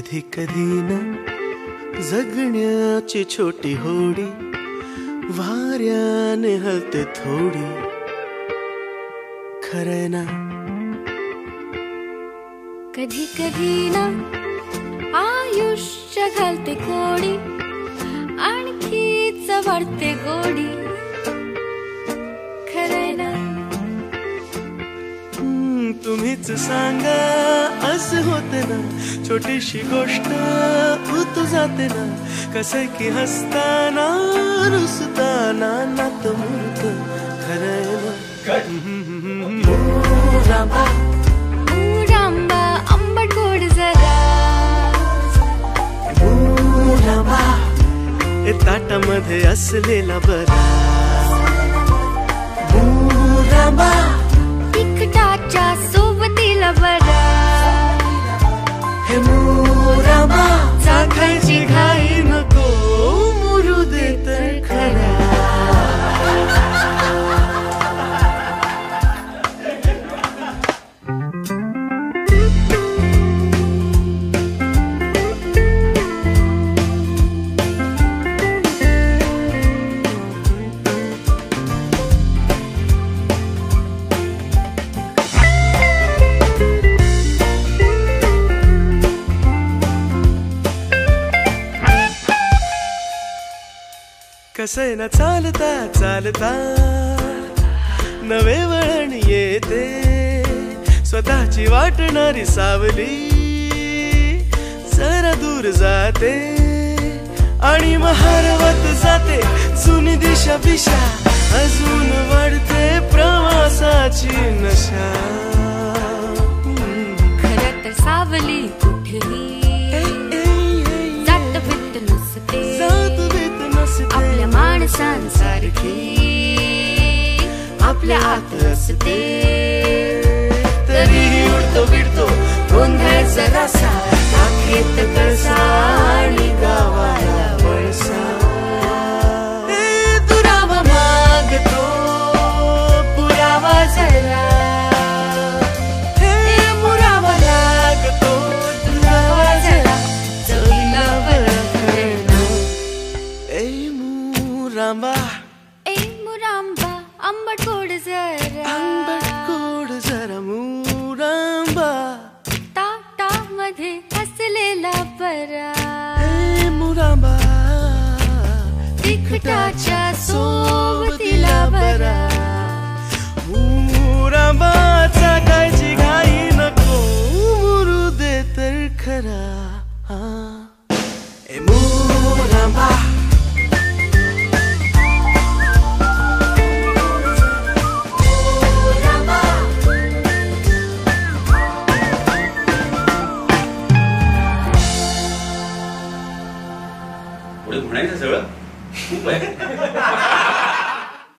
कधी कधी ना जगण्याची छोटी होडी वाऱ्याने हलते थोडी, खरं ना. कधी कधी ना आयुष्य घालते कोडी, आणखीच वाढते गोडी, खरं ना. तुम्हीच सांगा असं होते ना, छोटीशी गोष्ट उतू जाते ना, कसं की हसताना रुसताना नात मूर्त, खरं ना. रांबा रांबा आंबट गोड जरा, रांबा ताटामध्ये असलेला बरा, रांबा तिखटाच्या सोबतीला बरा, हे मुरांबा चाखायची घाई नको, मुरू दे तर खरा. कसं ना चालता चालता नवे वळण येते, स्वतःची वाटणारी सावली जरा दूर जाते, आणि हरवत जाते जुनी दिशा बिशा, अजून वाढते प्रवासाची नशा. खरं तर सावली कुठेही जात भीत नसते, आपल्या माणसांसारखी आपल्या आत असते. तरीही उडतो बिडतो गोंधळ जरासा, आखेत कळसा आणि गावाला वळसा. दुरावा मागतो पुरावा जरा, हे मुरावा लागतो दुरावा जरा, चवीला बरं कळना. मुरांबा ए मुरांबा आंबट गोड जरा, आंबट गोड जरा मुरांबा, ताटामध्ये असलेला बरा, ए मुरांबा तिखटाच्या सोबतीला बरा. मुरांबा चाखायची घाई नको, मुरू दे तर खरा. ए मुरांबा म्हणायचं सगळं खूप आहे.